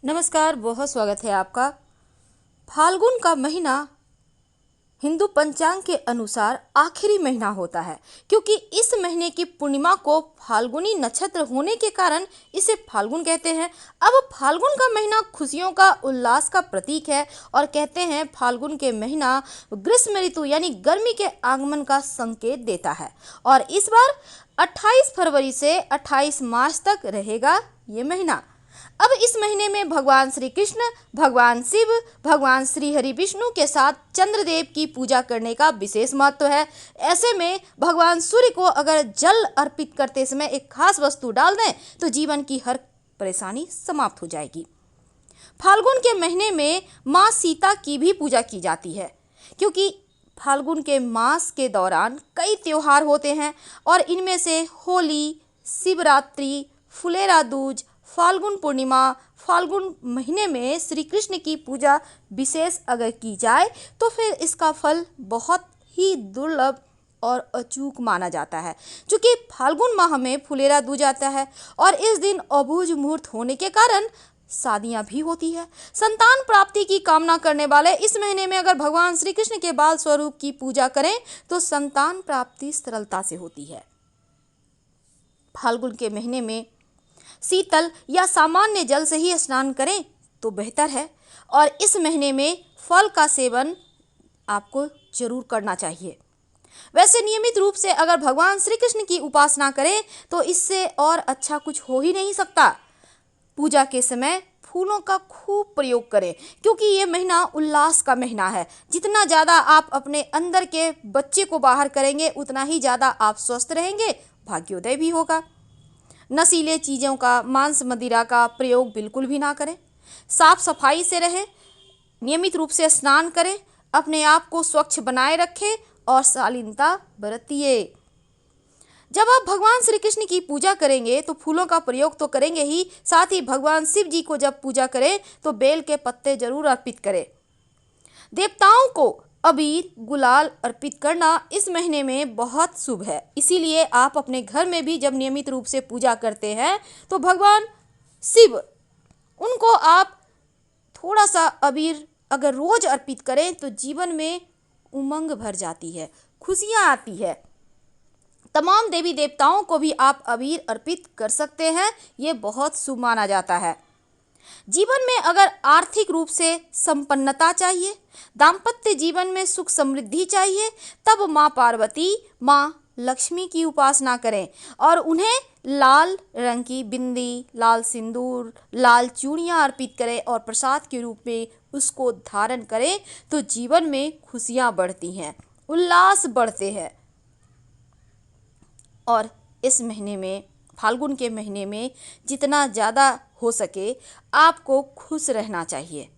नमस्कार, बहुत स्वागत है आपका। फाल्गुन का महीना हिंदू पंचांग के अनुसार आखिरी महीना होता है, क्योंकि इस महीने की पूर्णिमा को फाल्गुनी नक्षत्र होने के कारण इसे फाल्गुन कहते हैं। अब फाल्गुन का महीना खुशियों का, उल्लास का प्रतीक है और कहते हैं फाल्गुन के महीना ग्रीष्म ऋतु यानी गर्मी के आगमन का संकेत देता है। और इस बार 28 फरवरी से 28 मार्च तक रहेगा ये महीना। अब इस महीने में भगवान श्री कृष्ण, भगवान शिव, भगवान श्री हरि विष्णु के साथ चंद्रदेव की पूजा करने का विशेष महत्व है। ऐसे में भगवान सूर्य को अगर जल अर्पित करते समय एक खास वस्तु डाल दें तो जीवन की हर परेशानी समाप्त हो जाएगी। फाल्गुन के महीने में माँ सीता की भी पूजा की जाती है, क्योंकि फाल्गुन के मास के दौरान कई त्योहार होते हैं और इनमें से होली, शिवरात्रि, फुलेरा दूज, फाल्गुन पूर्णिमा, फाल्गुन महीने में श्री कृष्ण की पूजा विशेष अगर की जाए तो फिर इसका फल बहुत ही दुर्लभ और अचूक माना जाता है। क्योंकि फाल्गुन माह में फुलेरा दूज आता है और इस दिन अबूझ मुहूर्त होने के कारण शादियां भी होती है। संतान प्राप्ति की कामना करने वाले इस महीने में अगर भगवान श्री कृष्ण के बाल स्वरूप की पूजा करें तो संतान प्राप्ति सरलता से होती है। फाल्गुन के महीने में शीतल या सामान्य जल से ही स्नान करें तो बेहतर है और इस महीने में फल का सेवन आपको जरूर करना चाहिए। वैसे नियमित रूप से अगर भगवान श्री कृष्ण की उपासना करें तो इससे और अच्छा कुछ हो ही नहीं सकता। पूजा के समय फूलों का खूब प्रयोग करें, क्योंकि ये महीना उल्लास का महीना है। जितना ज़्यादा आप अपने अंदर के बच्चे को बाहर करेंगे उतना ही ज़्यादा आप स्वस्थ रहेंगे, भाग्योदय भी होगा। नशीले चीज़ों का, मांस मदिरा का प्रयोग बिल्कुल भी ना करें। साफ सफाई से रहें, नियमित रूप से स्नान करें, अपने आप को स्वच्छ बनाए रखें और शालीनता बरतिए। जब आप भगवान श्री कृष्ण की पूजा करेंगे तो फूलों का प्रयोग तो करेंगे ही, साथ ही भगवान शिव जी को जब पूजा करें तो बेल के पत्ते जरूर अर्पित करें। देवताओं को अबीर, गुलाल अर्पित करना इस महीने में बहुत शुभ है। इसीलिए आप अपने घर में भी जब नियमित रूप से पूजा करते हैं तो भगवान शिव, उनको आप थोड़ा सा अबीर अगर रोज अर्पित करें तो जीवन में उमंग भर जाती है, खुशियाँ आती है। तमाम देवी देवताओं को भी आप अबीर अर्पित कर सकते हैं, ये बहुत शुभ माना जाता है। जीवन में अगर आर्थिक रूप से संपन्नता चाहिए, दाम्पत्य जीवन में सुख समृद्धि चाहिए, तब माँ पार्वती, माँ लक्ष्मी की उपासना करें और उन्हें लाल रंग की बिंदी, लाल सिंदूर, लाल चूड़ियाँ अर्पित करें और प्रसाद के रूप में उसको धारण करें तो जीवन में खुशियाँ बढ़ती हैं, उल्लास बढ़ते हैं। और इस महीने में, फाल्गुन के महीने में जितना ज़्यादा हो सके आपको खुश रहना चाहिए।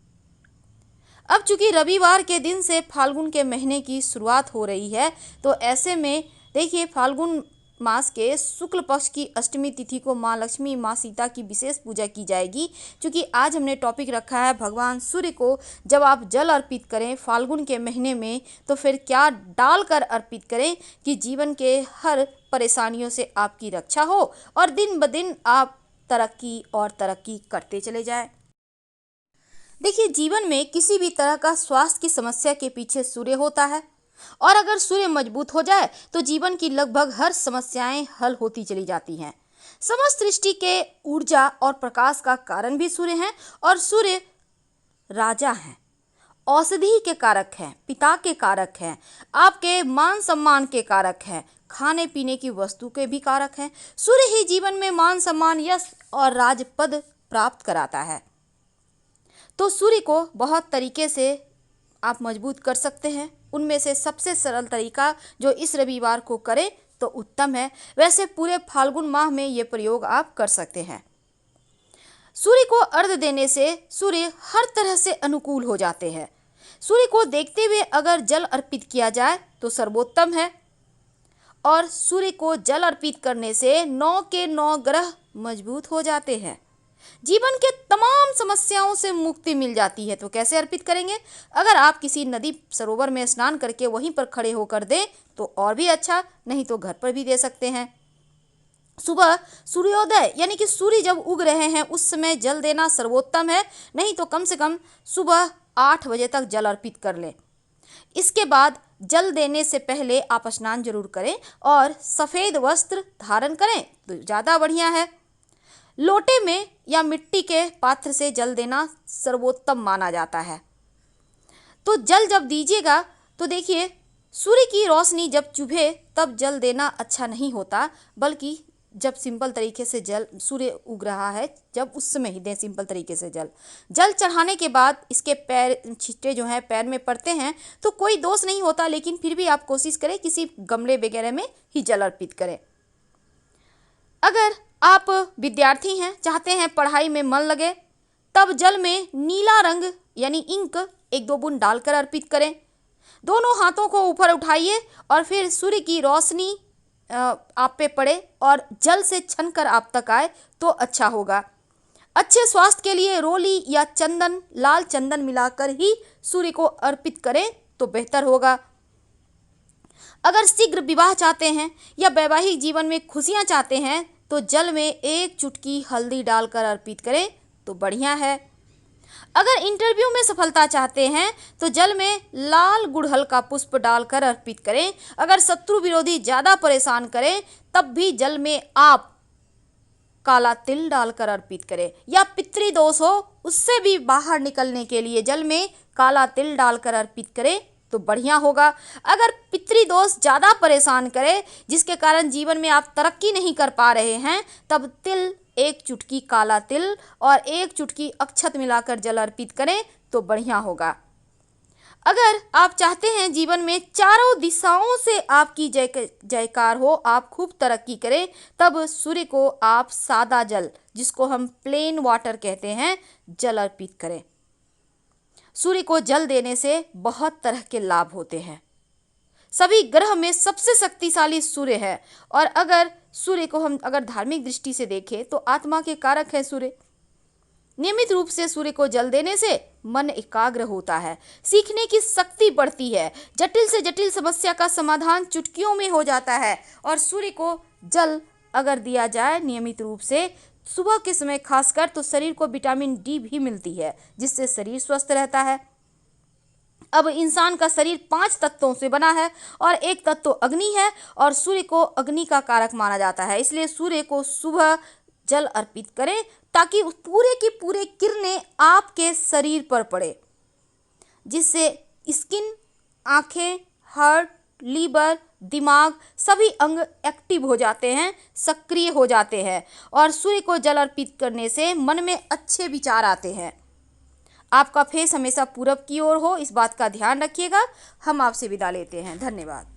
अब चूंकि रविवार के दिन से फाल्गुन के महीने की शुरुआत हो रही है तो ऐसे में देखिए फाल्गुन मास के शुक्ल पक्ष की अष्टमी तिथि को माँ लक्ष्मी, माँ सीता की विशेष पूजा की जाएगी। क्योंकि आज हमने टॉपिक रखा है भगवान सूर्य को जब आप जल अर्पित करें फाल्गुन के महीने में तो फिर क्या डालकर अर्पित करें कि जीवन के हर परेशानियों से आपकी रक्षा हो और दिन ब दिन आप तरक्की और तरक्की करते चले जाएं। देखिए जीवन में किसी भी तरह का स्वास्थ्य की समस्या के पीछे सूर्य होता है और अगर सूर्य मजबूत हो जाए तो जीवन की लगभग हर समस्याएं हल होती चली जाती हैं। समस्त सृष्टि के ऊर्जा और प्रकाश का कारण भी सूर्य हैं और सूर्य राजा हैं, औषधि के कारक हैं, पिता के कारक हैं, आपके मान सम्मान के कारक हैं, खाने पीने की वस्तु के भी कारक हैं। सूर्य ही जीवन में मान सम्मान, यश और राजपद प्राप्त कराता है। तो सूर्य को बहुत तरीके से आप मजबूत कर सकते हैं। उनमें से सबसे सरल तरीका जो इस रविवार को करें तो उत्तम है। वैसे पूरे फाल्गुन माह में ये प्रयोग आप कर सकते हैं। सूर्य को अर्घ्य देने से सूर्य हर तरह से अनुकूल हो जाते हैं। सूर्य को देखते हुए अगर जल अर्पित किया जाए तो सर्वोत्तम है और सूर्य को जल अर्पित करने से 9 के 9 ग्रह मजबूत हो जाते हैं। जीवन के तमाम समस्याओं से मुक्ति मिल जाती है। तो कैसे अर्पित करेंगे? अगर आप किसी नदी सरोवर में स्नान करके वहीं पर खड़े होकर दें तो और भी अच्छा, नहीं तो घर पर भी दे सकते हैं। सुबह सूर्योदय यानी कि सूर्य जब उग रहे हैं उस समय जल देना सर्वोत्तम है, नहीं तो कम से कम सुबह 8 बजे तक जल अर्पित कर लें। इसके बाद जल देने से पहले आप स्नान जरूर करें और सफ़ेद वस्त्र धारण करें तो ज़्यादा बढ़िया है। लोटे में या मिट्टी के पात्र से जल देना सर्वोत्तम माना जाता है। तो जल जब दीजिएगा तो देखिए, सूर्य की रोशनी जब चुभे तब जल देना अच्छा नहीं होता, बल्कि जब सिंपल तरीके से जल सूर्य उग रहा है जब उस समय ही दें सिंपल तरीके से जल चढ़ाने के बाद इसके पैर छींटे जो हैं पैर में पड़ते हैं तो कोई दोष नहीं होता, लेकिन फिर भी आप कोशिश करें किसी गमले वगैरह में ही जल अर्पित करें। अगर आप विद्यार्थी हैं, चाहते हैं पढ़ाई में मन लगे, तब जल में नीला रंग यानी इंक 1-2 बूंद डालकर अर्पित करें। दोनों हाथों को ऊपर उठाइए और फिर सूर्य की रोशनी आप पे पड़े और जल से छनकर आप तक आए तो अच्छा होगा। अच्छे स्वास्थ्य के लिए रोली या चंदन, लाल चंदन मिलाकर ही सूर्य को अर्पित करें तो बेहतर होगा। अगर शीघ्र विवाह चाहते हैं या वैवाहिक जीवन में खुशियां चाहते हैं तो जल में 1 चुटकी हल्दी डालकर अर्पित करें तो बढ़िया है। अगर इंटरव्यू में सफलता चाहते हैं तो जल में लाल गुड़हल का पुष्प डालकर अर्पित करें। अगर शत्रु विरोधी ज़्यादा परेशान करें तब भी जल में आप काला तिल डालकर अर्पित करें, या पितृदोष हो उससे भी बाहर निकलने के लिए जल में काला तिल डालकर अर्पित करें तो बढ़िया होगा। अगर पितृदोष ज़्यादा परेशान करे जिसके कारण जीवन में आप तरक्की नहीं कर पा रहे हैं, तब तिल 1 चुटकी काला तिल और 1 चुटकी अक्षत मिलाकर जल अर्पित करें तो बढ़िया होगा। अगर आप चाहते हैं जीवन में चारों दिशाओं से आपकी जयकार हो, आप खूब तरक्की करें, तब सूर्य को आप सादा जल, जिसको हम प्लेन वाटर कहते हैं, जल अर्पित करें। सूर्य को जल देने से बहुत तरह के लाभ होते हैं। सभी ग्रह में सबसे शक्तिशाली सूर्य है, और अगर सूर्य को हम धार्मिक दृष्टि से देखें तो आत्मा के कारक है सूर्य। नियमित रूप से सूर्य को जल देने से मन एकाग्र होता है, सीखने की शक्ति बढ़ती है, जटिल से जटिल समस्या का समाधान चुटकियों में हो जाता है। और सूर्य को जल अगर दिया जाए नियमित रूप से सुबह के समय खासकर, तो शरीर को विटामिन डी भी मिलती है, जिससे शरीर स्वस्थ रहता है। अब इंसान का शरीर 5 तत्वों से बना है और एक तत्व अग्नि है, और सूर्य को अग्नि का कारक माना जाता है। इसलिए सूर्य को सुबह जल अर्पित करें ताकि पूरे की पूरे किरणें आपके शरीर पर पड़े, जिससे स्किन, आँखें, हार्ट, लीवर, दिमाग सभी अंग एक्टिव हो जाते हैं, सक्रिय हो जाते हैं। और सूर्य को जल अर्पित करने से मन में अच्छे विचार आते हैं। आपका फेस हमेशा पूरब की ओर हो, इस बात का ध्यान रखिएगा। हम आपसे विदा लेते हैं। धन्यवाद।